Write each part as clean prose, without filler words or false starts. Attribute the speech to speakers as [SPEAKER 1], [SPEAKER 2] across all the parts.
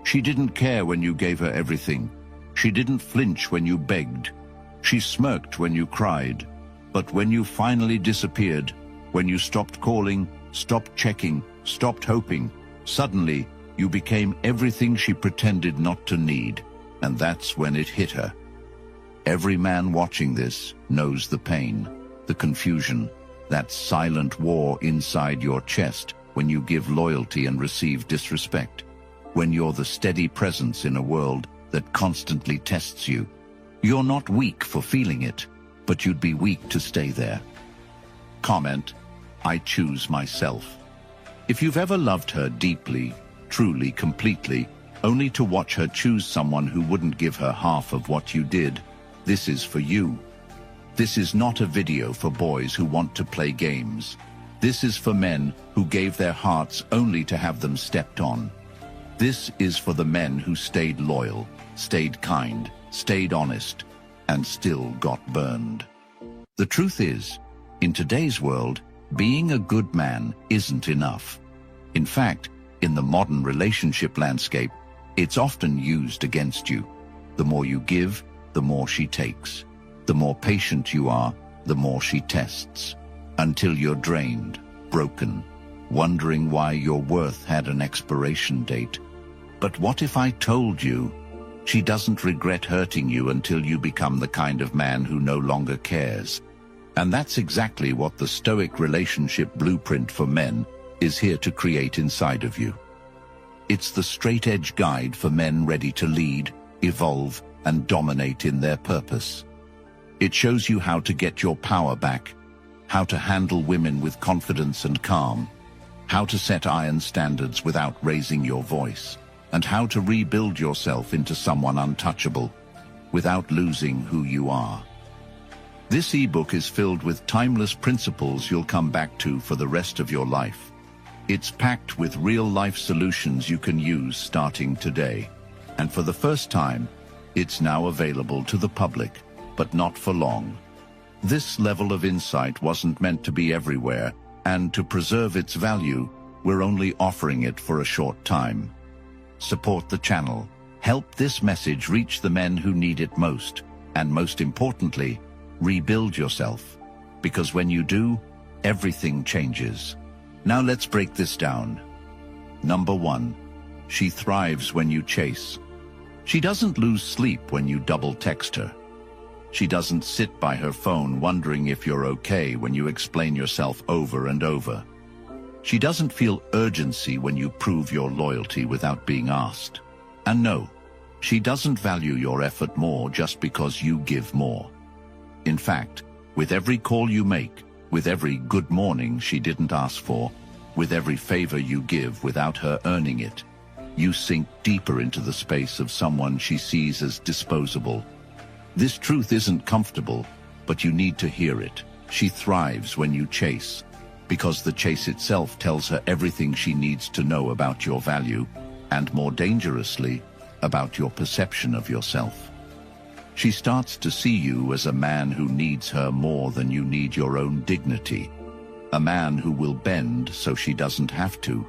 [SPEAKER 1] She didn't care when you gave her everything. She didn't flinch when you begged. She smirked when you cried. But when you finally disappeared, when you stopped calling, stopped checking, stopped hoping, suddenly you became everything she pretended not to need, and that's when it hit her. Every man watching this knows the pain, the confusion, that silent war inside your chest when you give loyalty and receive disrespect, when you're the steady presence in a world that constantly tests you. You're not weak for feeling it, but you'd be weak to stay there. Comment, I choose myself. If you've ever loved her deeply, truly, completely, only to watch her choose someone who wouldn't give her half of what you did, this is for you. This is not a video for boys who want to play games. This is for men who gave their hearts only to have them stepped on. This is for the men who stayed loyal, stayed kind, stayed honest, and still got burned. The truth is, in today's world, being a good man isn't enough. In fact, in the modern relationship landscape, it's often used against you. The more you give, the more she takes. The more patient you are, the more she tests, until you're drained, broken, wondering why your worth had an expiration date. But what if I told you she doesn't regret hurting you until you become the kind of man who no longer cares? And that's exactly what the Stoic relationship blueprint for men is here to create inside of you. It's the straight-edge guide for men ready to lead, evolve, and dominate in their purpose. It shows you how to get your power back, how to handle women with confidence and calm, how to set iron standards without raising your voice, and how to rebuild yourself into someone untouchable without losing who you are. This ebook is filled with timeless principles you'll come back to for the rest of your life. It's packed with real-life solutions you can use starting today. And for the first time, it's now available to the public, but not for long. This level of insight wasn't meant to be everywhere, and to preserve its value, we're only offering it for a short time. Support the channel. Help this message reach the men who need it most, and most importantly, rebuild yourself. Because when you do, everything changes. Now let's break this down. Number 1, she thrives when you chase. She doesn't lose sleep when you double text her. She doesn't sit by her phone wondering if you're okay when you explain yourself over and over. She doesn't feel urgency when you prove your loyalty without being asked. And no, she doesn't value your effort more just because you give more. In fact, with every call you make, with every good morning she didn't ask for, with every favor you give without her earning it, you sink deeper into the space of someone she sees as disposable. This truth isn't comfortable, but you need to hear it. She thrives when you chase, because the chase itself tells her everything she needs to know about your value, and more dangerously, about your perception of yourself. She starts to see you as a man who needs her more than you need your own dignity, a man who will bend so she doesn't have to.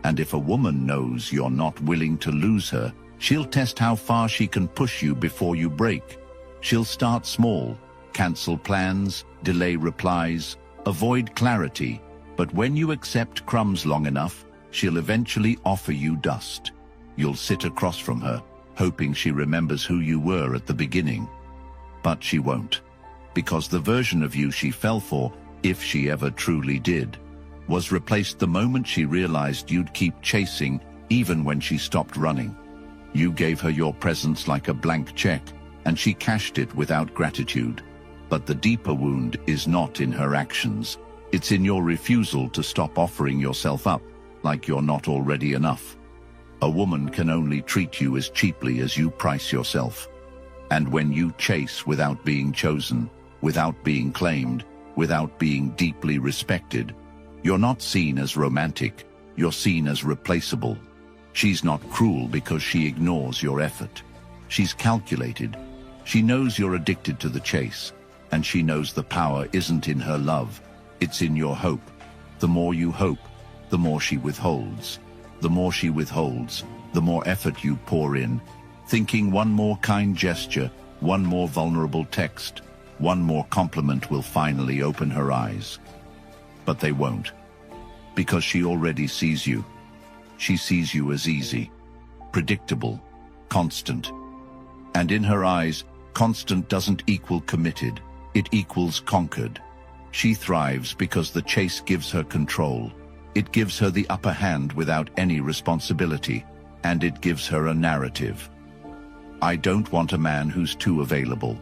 [SPEAKER 1] And if a woman knows you're not willing to lose her, she'll test how far she can push you before you break. She'll start small, cancel plans, delay replies, avoid clarity, but when you accept crumbs long enough, she'll eventually offer you dust. You'll sit across from her, hoping she remembers who you were at the beginning. But she won't, because the version of you she fell for, if she ever truly did, was replaced the moment she realized you'd keep chasing even when she stopped running. You gave her your presence like a blank check, and she cashed it without gratitude. But the deeper wound is not in her actions. It's in your refusal to stop offering yourself up, like you're not already enough. A woman can only treat you as cheaply as you price yourself. And when you chase without being chosen, without being claimed, without being deeply respected, you're not seen as romantic, you're seen as replaceable. She's not cruel because she ignores your effort. She's calculated. She knows you're addicted to the chase, and she knows the power isn't in her love, it's in your hope. The more you hope, the more she withholds. the more she withholds, the more effort you pour in, thinking one more kind gesture, one more vulnerable text, one more compliment will finally open her eyes. But they won't, because she already sees you. She sees you as easy, predictable, constant. And in her eyes, constant doesn't equal committed, it equals conquered. She thrives because the chase gives her control. It gives her the upper hand without any responsibility, and it gives her a narrative. I don't want a man who's too available.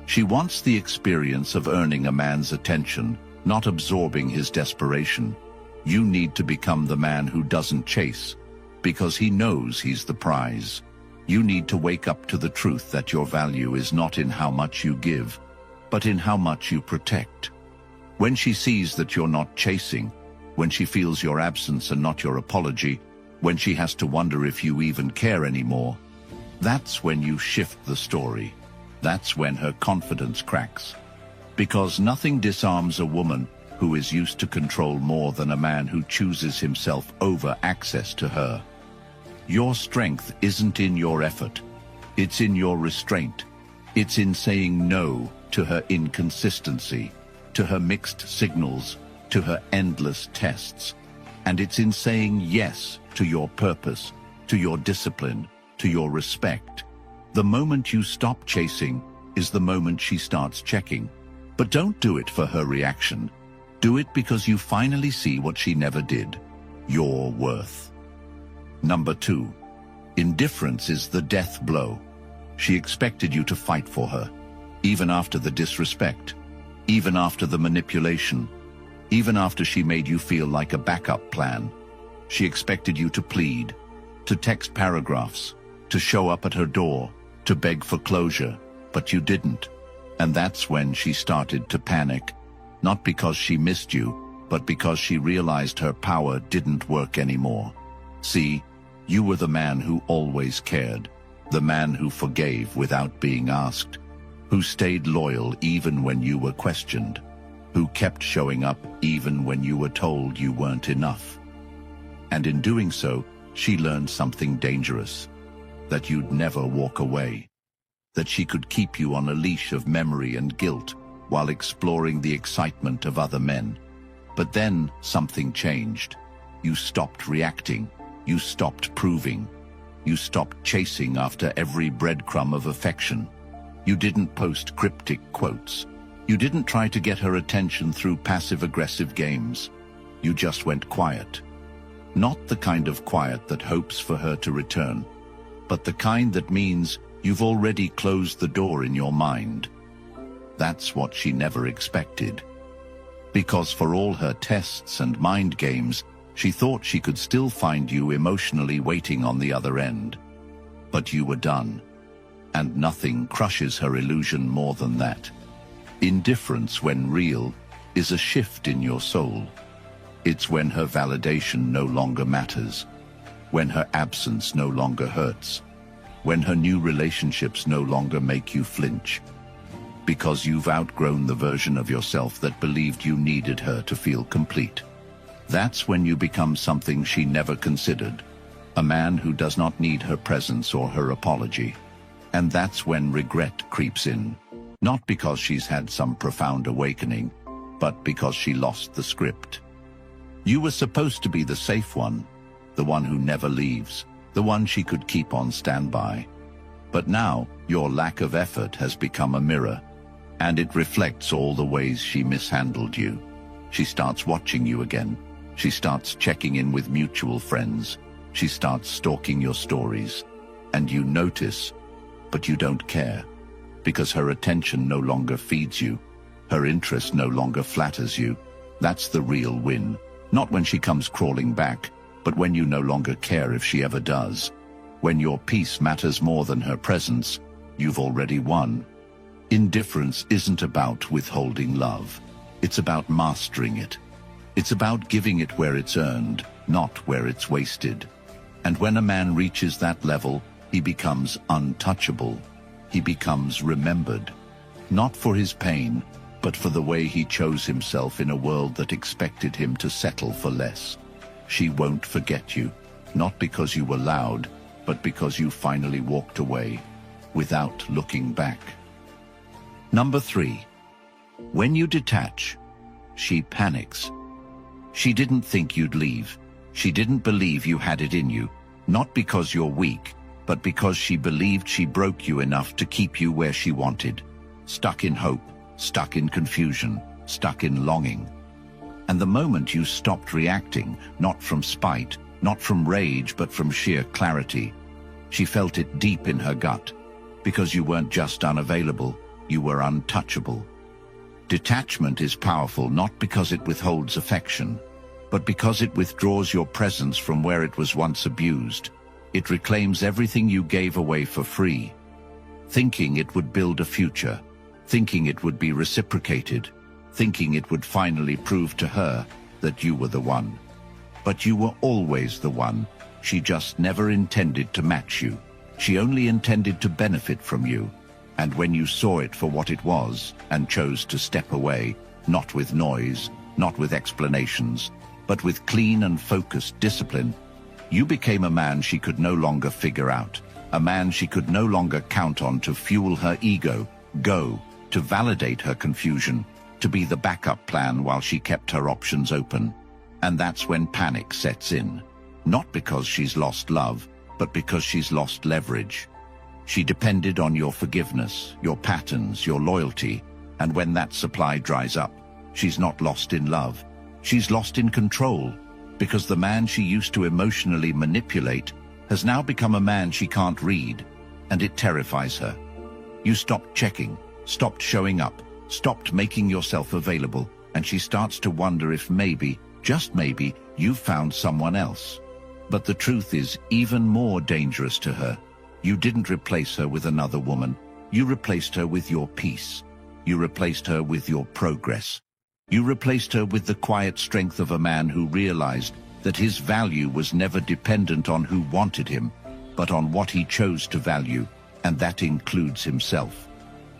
[SPEAKER 1] She wants the experience of earning a man's attention, not absorbing his desperation. You need to become the man who doesn't chase, because he knows he's the prize. You need to wake up to the truth that your value is not in how much you give, but in how much you protect. When she sees that you're not chasing, when she feels your absence and not your apology, when she has to wonder if you even care anymore, that's when you shift the story. That's when her confidence cracks. Because nothing disarms a woman who is used to control more than a man who chooses himself over access to her. Your strength isn't in your effort. It's in your restraint. It's in saying no to her inconsistency, to her mixed signals, to her endless tests. And it's in saying yes to your purpose, to your discipline, to your respect. The moment you stop chasing is the moment she starts checking. But don't do it for her reaction. Do it because you finally see what she never did, your worth. Number 2, indifference is the death blow. She expected you to fight for her, even after the disrespect, even after the manipulation, even after she made you feel like a backup plan. She expected you to plead, to text paragraphs, to show up at her door, to beg for closure, but you didn't. And that's when she started to panic, not because she missed you, but because she realized her power didn't work anymore. See, you were the man who always cared, the man who forgave without being asked, who stayed loyal even when you were questioned, who kept showing up even when you were told you weren't enough. And in doing so, she learned something dangerous, that you'd never walk away, that she could keep you on a leash of memory and guilt while exploring the excitement of other men. But then something changed. You stopped reacting. You stopped proving. You stopped chasing after every breadcrumb of affection. You didn't post cryptic quotes. You didn't try to get her attention through passive-aggressive games. You just went quiet. Not the kind of quiet that hopes for her to return, but the kind that means you've already closed the door in your mind. That's what she never expected. Because for all her tests and mind games, she thought she could still find you emotionally waiting on the other end. But you were done. And nothing crushes her illusion more than that. Indifference, when real, is a shift in your soul. It's when her validation no longer matters, when her absence no longer hurts, when her new relationships no longer make you flinch. Because you've outgrown the version of yourself that believed you needed her to feel complete. That's when you become something she never considered, a man who does not need her presence or her apology. And that's when regret creeps in, not because she's had some profound awakening, but because she lost the script. You were supposed to be the safe one, the one who never leaves, the one she could keep on standby. But now, your lack of effort has become a mirror, and it reflects all the ways she mishandled you. She starts watching you again. She starts checking in with mutual friends. She starts stalking your stories. And you notice, but you don't care, because her attention no longer feeds you. Her interest no longer flatters you. That's the real win. Not when she comes crawling back, but when you no longer care if she ever does. When your peace matters more than her presence, you've already won. Indifference isn't about withholding love. It's about mastering it. It's about giving it where it's earned, not where it's wasted. And when a man reaches that level, he becomes untouchable. He becomes remembered, not for his pain, but for the way he chose himself in a world that expected him to settle for less. She won't forget you. not because you were loud, but because you finally walked away, without looking back. Number 3. When you detach, she panics. She didn't think you'd leave. She didn't believe you had it in you, not because you're weak, but because she believed she broke you enough to keep you where she wanted, stuck in hope, stuck in confusion, stuck in longing. And the moment you stopped reacting, not from spite, not from rage, but from sheer clarity, she felt it deep in her gut, because you weren't just unavailable, you were untouchable. Detachment is powerful not because it withholds affection, but because it withdraws your presence from where it was once abused. It reclaims everything you gave away for free, thinking it would build a future, thinking it would be reciprocated, thinking it would finally prove to her that you were the one. But you were always the one. She just never intended to match you. She only intended to benefit from you. And when you saw it for what it was and chose to step away, not with noise, not with explanations, but with clean and focused discipline, you became a man she could no longer figure out, a man she could no longer count on to fuel her ego, to validate her confusion, to be the backup plan while she kept her options open. And that's when panic sets in, not because she's lost love, but because she's lost leverage. She depended on your forgiveness, your patterns, your loyalty, and when that supply dries up, she's not lost in love. She's lost in control, because the man she used to emotionally manipulate has now become a man she can't read, and it terrifies her. You stopped checking, stopped showing up, stopped making yourself available, and she starts to wonder if maybe, just maybe, you've found someone else. But the truth is even more dangerous to her. You didn't replace her with another woman. You replaced her with your peace. You replaced her with your progress. You replaced her with the quiet strength of a man who realized that his value was never dependent on who wanted him, but on what he chose to value, and that includes himself.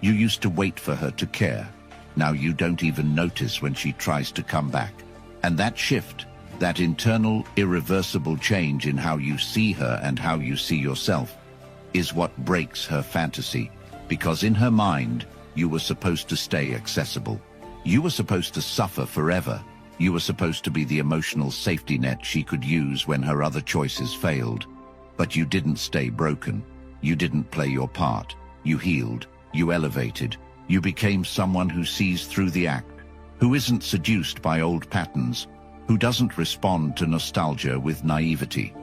[SPEAKER 1] You used to wait for her to care. Now you don't even notice when she tries to come back. And that shift, that internal, irreversible change in how you see her and how you see yourself, is what breaks her fantasy, because in her mind, you were supposed to stay accessible. You were supposed to suffer forever. You were supposed to be the emotional safety net she could use when her other choices failed. But you didn't stay broken. You didn't play your part. You healed. You elevated. You became someone who sees through the act, who isn't seduced by old patterns, who doesn't respond to nostalgia with naivety.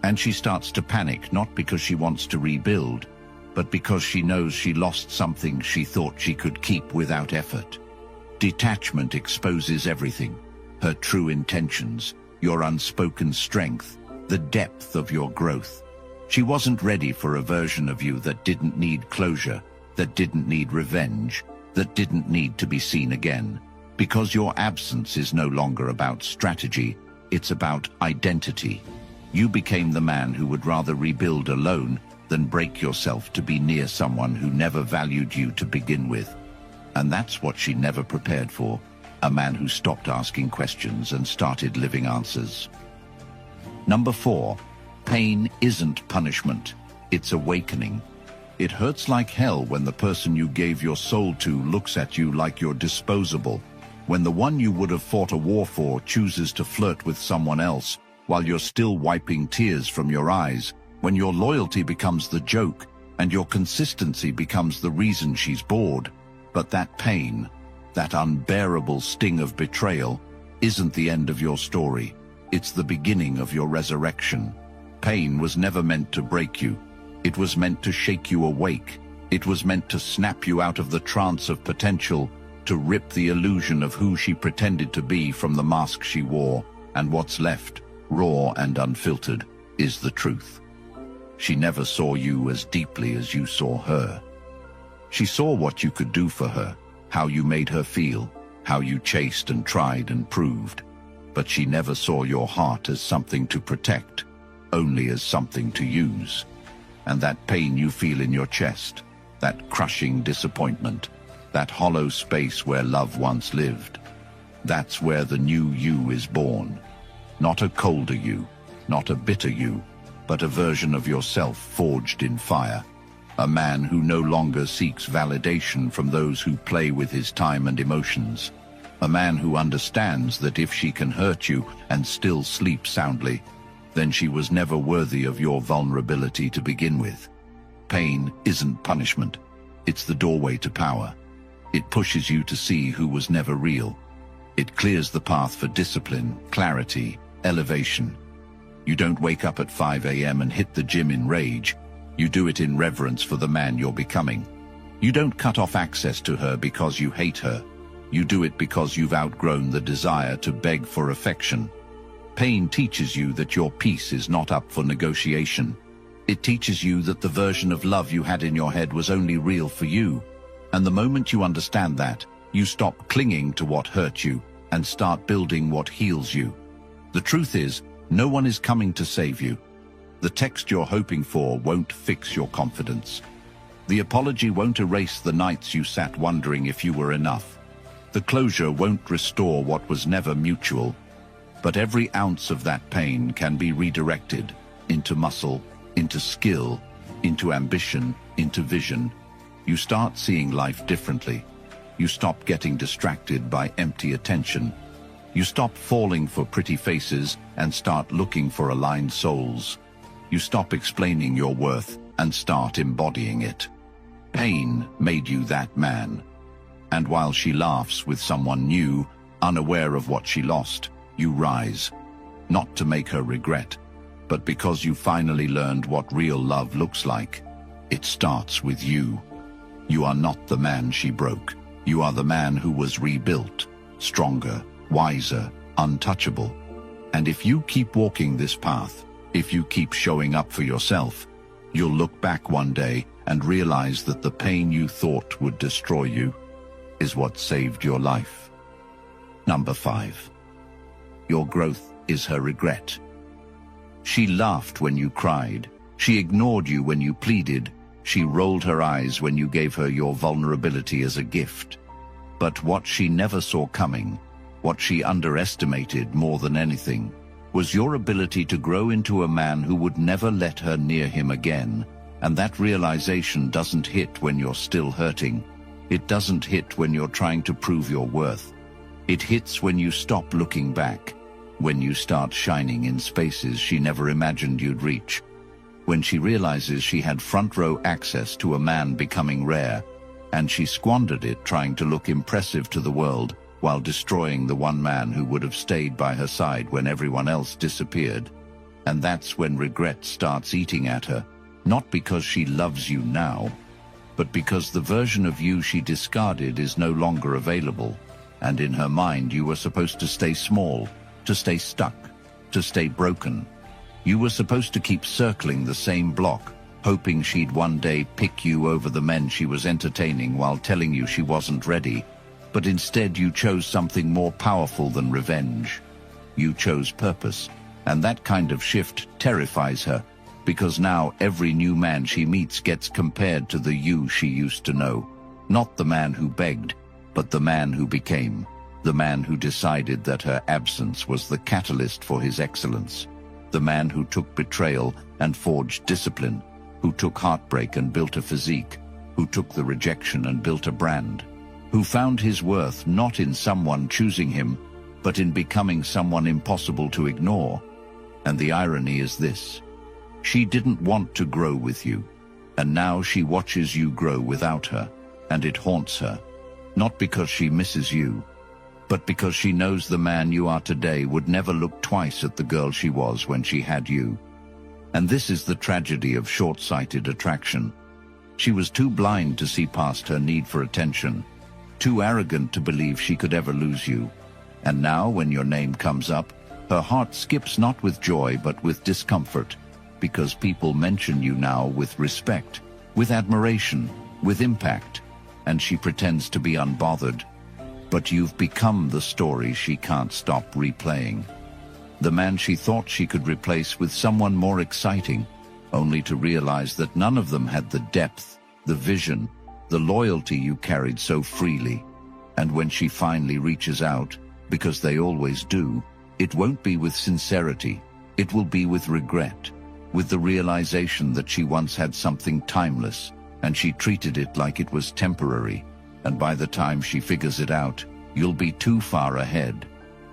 [SPEAKER 1] And she starts to panic, not because she wants to rebuild, but because she knows she lost something she thought she could keep without effort. Detachment exposes everything, her true intentions, your unspoken strength, the depth of your growth. She wasn't ready for a version of you that didn't need closure, that didn't need revenge, that didn't need to be seen again. Because your absence is no longer about strategy, it's about identity. You became the man who would rather rebuild alone than break yourself to be near someone who never valued you to begin with. And that's what she never prepared for, a man who stopped asking questions and started living answers. Number 4, pain isn't punishment, it's awakening. It hurts like hell when the person you gave your soul to looks at you like you're disposable, when the one you would have fought a war for chooses to flirt with someone else while you're still wiping tears from your eyes, when your loyalty becomes the joke and your consistency becomes the reason she's bored. But that pain, that unbearable sting of betrayal, isn't the end of your story. It's the beginning of your resurrection. Pain was never meant to break you. It was meant to shake you awake. It was meant to snap you out of the trance of potential, to rip the illusion of who she pretended to be from the mask she wore, and what's left, raw and unfiltered, is the truth. She never saw you as deeply as you saw her. She saw what you could do for her, how you made her feel, how you chased and tried and proved. But she never saw your heart as something to protect, only as something to use. And that pain you feel in your chest, that crushing disappointment, that hollow space where love once lived, that's where the new you is born. Not a colder you, not a bitter you, but a version of yourself forged in fire. A man who no longer seeks validation from those who play with his time and emotions. A man who understands that if she can hurt you and still sleep soundly, then she was never worthy of your vulnerability to begin with. Pain isn't punishment. It's the doorway to power. It pushes you to see who was never real. It clears the path for discipline, clarity, elevation. You don't wake up at 5 a.m. and hit the gym in rage. You do it in reverence for the man you're becoming. You don't cut off access to her because you hate her. You do it because you've outgrown the desire to beg for affection. Pain teaches you that your peace is not up for negotiation. It teaches you that the version of love you had in your head was only real for you. And the moment you understand that, you stop clinging to what hurt you and start building what heals you. The truth is, no one is coming to save you. The text you're hoping for won't fix your confidence. The apology won't erase the nights you sat wondering if you were enough. The closure won't restore what was never mutual. But every ounce of that pain can be redirected into muscle, into skill, into ambition, into vision. You start seeing life differently. You stop getting distracted by empty attention. You stop falling for pretty faces and start looking for aligned souls. You stop explaining your worth and start embodying it. Pain made you that man. And while she laughs with someone new, unaware of what she lost, you rise, not to make her regret, but because you finally learned what real love looks like. It starts with you. You are not the man she broke. You are the man who was rebuilt, stronger, wiser, untouchable. And if you keep walking this path, if you keep showing up for yourself, you'll look back one day and realize that the pain you thought would destroy you is what saved your life. Number 5. Your growth is her regret. She laughed when you cried. She ignored you when you pleaded. She rolled her eyes when you gave her your vulnerability as a gift. But what she never saw coming, what she underestimated more than anything, was your ability to grow into a man who would never let her near him again. And that realization doesn't hit when you're still hurting. It doesn't hit when you're trying to prove your worth. It hits when you stop looking back, when you start shining in spaces she never imagined you'd reach, when she realizes she had front row access to a man becoming rare, and she squandered it trying to look impressive to the world, while destroying the one man who would have stayed by her side when everyone else disappeared. And that's when regret starts eating at her, not because she loves you now, but because the version of you she discarded is no longer available, and in her mind you were supposed to stay small, to stay stuck, to stay broken. You were supposed to keep circling the same block, hoping she'd one day pick you over the men she was entertaining while telling you she wasn't ready. But instead you chose something more powerful than revenge. You chose purpose, and that kind of shift terrifies her, because now every new man she meets gets compared to the you she used to know. Not the man who begged, but the man who became, the man who decided that her absence was the catalyst for his excellence, the man who took betrayal and forged discipline, who took heartbreak and built a physique, who took the rejection and built a brand, who found his worth not in someone choosing him, but in becoming someone impossible to ignore. And the irony is this: she didn't want to grow with you, and now she watches you grow without her, and it haunts her, not because she misses you, but because she knows the man you are today would never look twice at the girl she was when she had you. And this is the tragedy of short-sighted attraction. She was too blind to see past her need for attention, too arrogant to believe she could ever lose you. And now, when your name comes up, her heart skips not with joy but with discomfort, because people mention you now with respect, with admiration, with impact, and she pretends to be unbothered. But you've become the story she can't stop replaying. The man she thought she could replace with someone more exciting, only to realize that none of them had the depth, the vision, the loyalty you carried so freely. And when she finally reaches out, because they always do, it won't be with sincerity, It will be with regret, with the realization that she once had something timeless, and she treated it like it was temporary, and by the time she figures it out, you'll be too far ahead.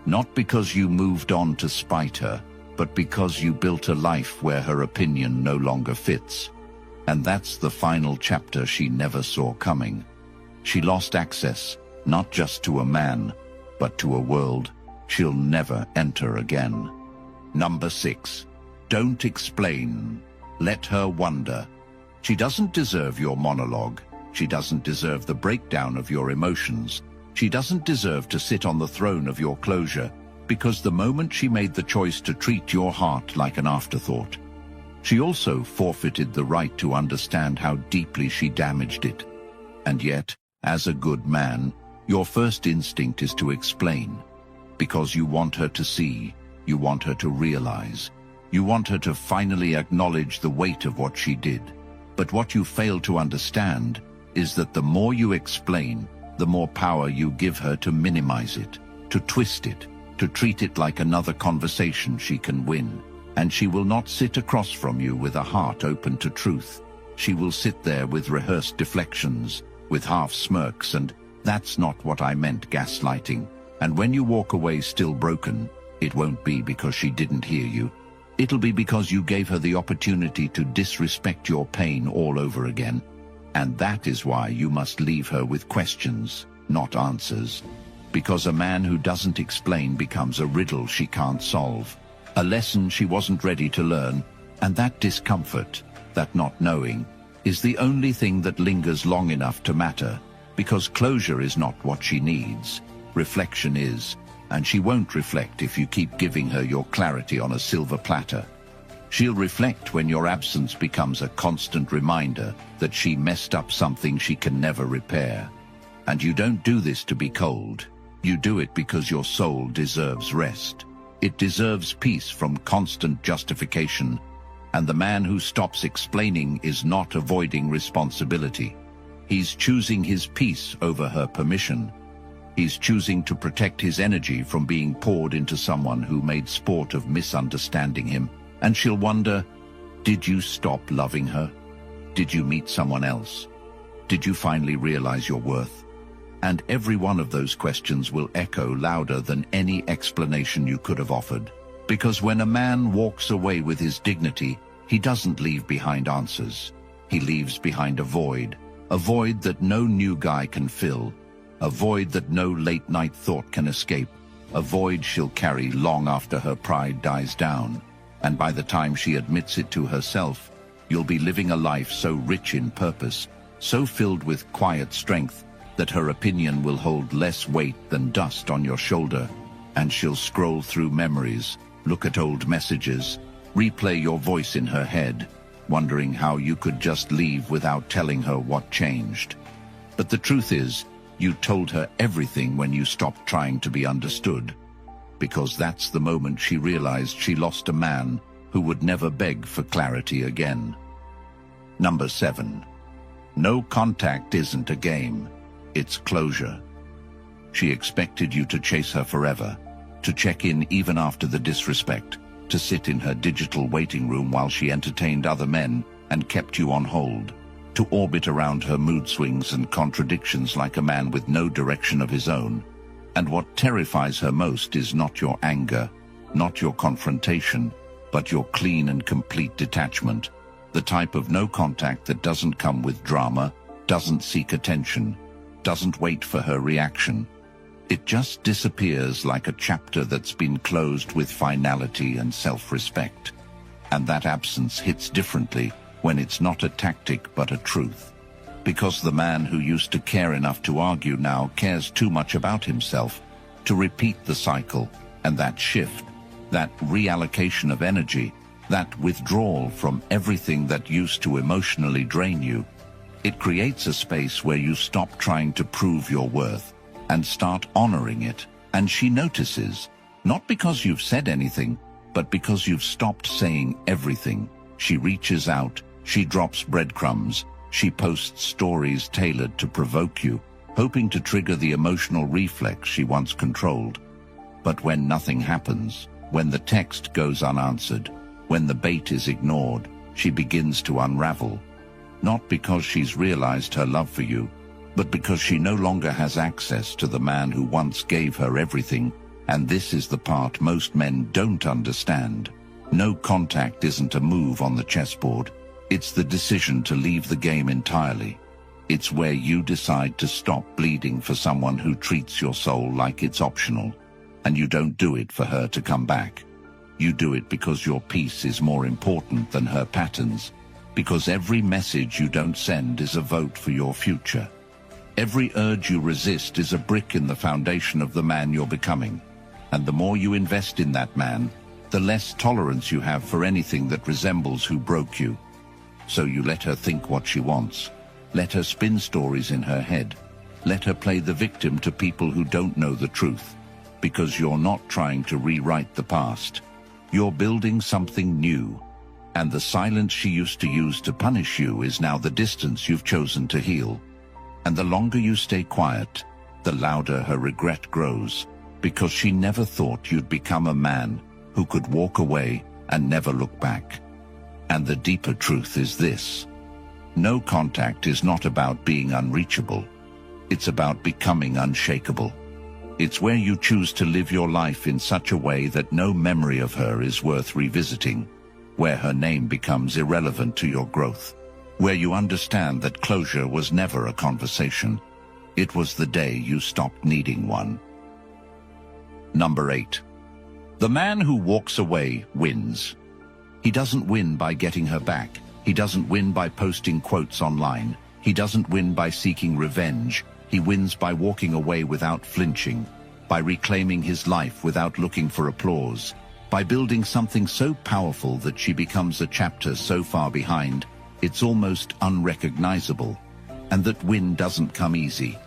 [SPEAKER 1] Not because you moved on to spite her, but because you built a life where her opinion no longer fits. And that's the final chapter she never saw coming. She lost access, not just to a man, but to a world she'll never enter again. Number 6. Don't explain. Let her wonder. She doesn't deserve your monologue. She doesn't deserve the breakdown of your emotions. She doesn't deserve to sit on the throne of your closure, because the moment she made the choice to treat your heart like an afterthought, she also forfeited the right to understand how deeply she damaged it. And yet, as a good man, your first instinct is to explain, because you want her to see, you want her to realize, you want her to finally acknowledge the weight of what she did. But what you fail to understand is that the more you explain, the more power you give her to minimize it, to twist it, to treat it like another conversation she can win. And she will not sit across from you with a heart open to truth. She will sit there with rehearsed deflections, with half smirks, and "That's not what I meant" gaslighting. And when you walk away still broken, it won't be because she didn't hear you. It'll be because you gave her the opportunity to disrespect your pain all over again. And that is why you must leave her with questions, not answers. Because a man who doesn't explain becomes a riddle she can't solve, a lesson she wasn't ready to learn, and that discomfort, that not knowing, is the only thing that lingers long enough to matter, because closure is not what she needs. Reflection is, and she won't reflect if you keep giving her your clarity on a silver platter. She'll reflect when your absence becomes a constant reminder that she messed up something she can never repair. And you don't do this to be cold. You do it because your soul deserves rest. It deserves peace from constant justification, and the man who stops explaining is not avoiding responsibility. He's choosing his peace over her permission. He's choosing to protect his energy from being poured into someone who made sport of misunderstanding him. And she'll wonder, did you stop loving her? Did you meet someone else? Did you finally realize your worth? And every one of those questions will echo louder than any explanation you could have offered. Because when a man walks away with his dignity, he doesn't leave behind answers. He leaves behind a void that no new guy can fill, a void that no late-night thought can escape, a void she'll carry long after her pride dies down. And by the time she admits it to herself, you'll be living a life so rich in purpose, so filled with quiet strength, that her opinion will hold less weight than dust on your shoulder, and she'll scroll through memories, look at old messages, replay your voice in her head, wondering how you could just leave without telling her what changed. But the truth is, you told her everything when you stopped trying to be understood, because that's the moment she realized she lost a man who would never beg for clarity again. Number 7. No contact isn't a game. It's closure. She expected you to chase her forever, to check in even after the disrespect, to sit in her digital waiting room while she entertained other men and kept you on hold, to orbit around her mood swings and contradictions like a man with no direction of his own. And what terrifies her most is not your anger, not your confrontation, but your clean and complete detachment, the type of no contact that doesn't come with drama, doesn't seek attention, doesn't wait for her reaction. It just disappears like a chapter that's been closed with finality and self-respect. And that absence hits differently when it's not a tactic but a truth. Because the man who used to care enough to argue now cares too much about himself to repeat the cycle, and that shift, that reallocation of energy, that withdrawal from everything that used to emotionally drain you, it creates a space where you stop trying to prove your worth and start honoring it. And she notices, not because you've said anything, but because you've stopped saying everything. She reaches out, she drops breadcrumbs, she posts stories tailored to provoke you, hoping to trigger the emotional reflex she once controlled. But when nothing happens, When the text goes unanswered, when the bait is ignored, she begins to unravel. Not because she's realized her love for you, but because she no longer has access to the man who once gave her everything. And this is the part most men don't understand. No contact isn't a move on the chessboard. It's the decision to leave the game entirely. It's where you decide to stop bleeding for someone who treats your soul like it's optional. And you don't do it for her to come back. You do it because your peace is more important than her patterns. Because every message you don't send is a vote for your future. Every urge you resist is a brick in the foundation of the man you're becoming. And the more you invest in that man, the less tolerance you have for anything that resembles who broke you. So you let her think what she wants. Let her spin stories in her head. Let her play the victim to people who don't know the truth. Because you're not trying to rewrite the past. You're building something new. And the silence she used to use to punish you is now the distance you've chosen to heal. And the longer you stay quiet, the louder her regret grows, because she never thought you'd become a man who could walk away and never look back. And the deeper truth is this: no contact is not about being unreachable. It's about becoming unshakable. It's where you choose to live your life in such a way that no memory of her is worth revisiting, where her name becomes irrelevant to your growth, where you understand that closure was never a conversation. It was the day you stopped needing one. Number 8. The man who walks away wins. He doesn't win by getting her back. He doesn't win by posting quotes online. He doesn't win by seeking revenge. He wins by walking away without flinching, by reclaiming his life without looking for applause, by building something so powerful that she becomes a chapter so far behind it's almost unrecognizable. And that win doesn't come easy.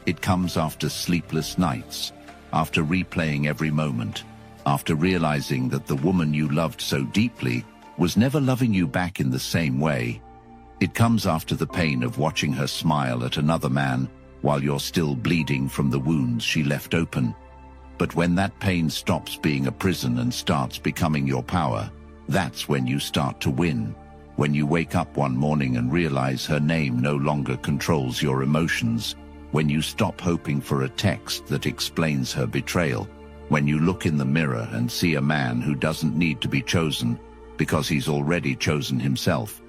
[SPEAKER 1] It comes after sleepless nights, after replaying every moment, after realizing that the woman you loved so deeply was never loving you back in the same way. It comes after the pain of watching her smile at another man while you're still bleeding from the wounds she left open. But when that pain stops being a prison and starts becoming your power, that's when you start to win. When you wake up one morning and realize her name no longer controls your emotions, when you stop hoping for a text that explains her betrayal, when you look in the mirror and see a man who doesn't need to be chosen because he's already chosen himself.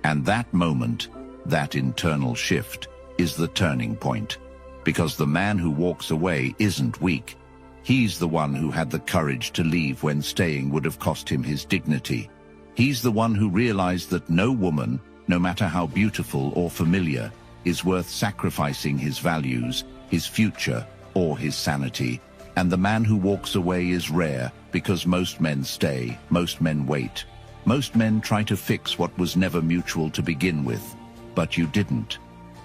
[SPEAKER 1] And that moment, that internal shift, is the turning point. Because the man who walks away isn't weak. He's the one who had the courage to leave when staying would have cost him his dignity. He's the one who realized that no woman, no matter how beautiful or familiar, is worth sacrificing his values, his future, or his sanity. And the man who walks away is rare because most men stay, most men wait. Most men try to fix what was never mutual to begin with. But you didn't.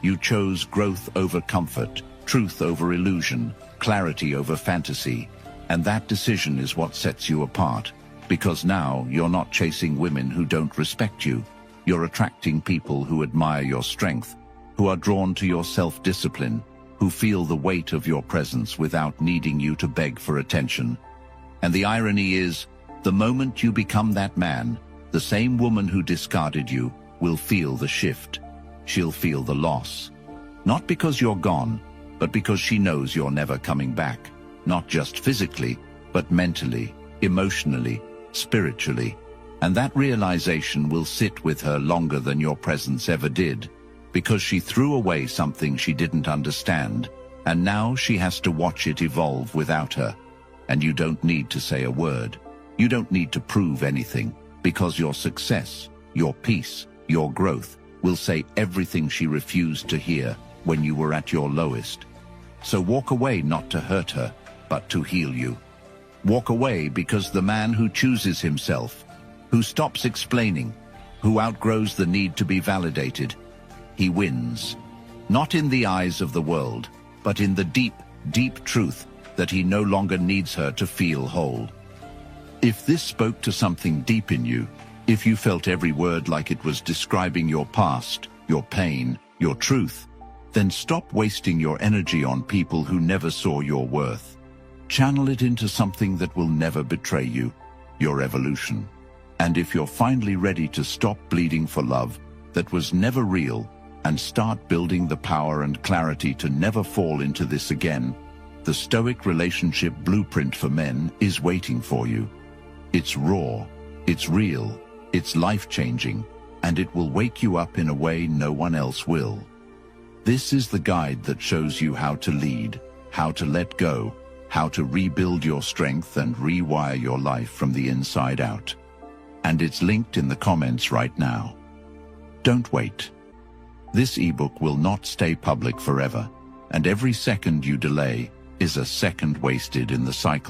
[SPEAKER 1] You chose growth over comfort, truth over illusion, clarity over fantasy. And that decision is what sets you apart. Because now you're not chasing women who don't respect you. You're attracting people who admire your strength, who are drawn to your self-discipline, who feel the weight of your presence without needing you to beg for attention. And the irony is, the moment you become that man, the same woman who discarded you will feel the shift. She'll feel the loss. Not because you're gone, but because she knows you're never coming back. Not just physically, but mentally, emotionally, spiritually. And that realization will sit with her longer than your presence ever did, because she threw away something she didn't understand, and now she has to watch it evolve without her. And you don't need to say a word. You don't need to prove anything, because your success, your peace, your growth will say everything she refused to hear when you were at your lowest. So walk away not to hurt her, but to heal you. Walk away because the man who chooses himself, who stops explaining, who outgrows the need to be validated, he wins. Not in the eyes of the world, but in the deep, deep truth that he no longer needs her to feel whole. If this spoke to something deep in you, if you felt every word like it was describing your past, your pain, your truth, then stop wasting your energy on people who never saw your worth. Channel it into something that will never betray you, your evolution. And if you're finally ready to stop bleeding for love that was never real and start building the power and clarity to never fall into this again, the Stoic relationship blueprint for men is waiting for you. It's raw, it's real, it's life-changing, and it will wake you up in a way no one else will. This is the guide that shows you how to lead, how to let go, how to rebuild your strength and rewire your life from the inside out. And it's linked in the comments right now. Don't wait. This ebook will not stay public forever, and every second you delay is a second wasted in the cycle.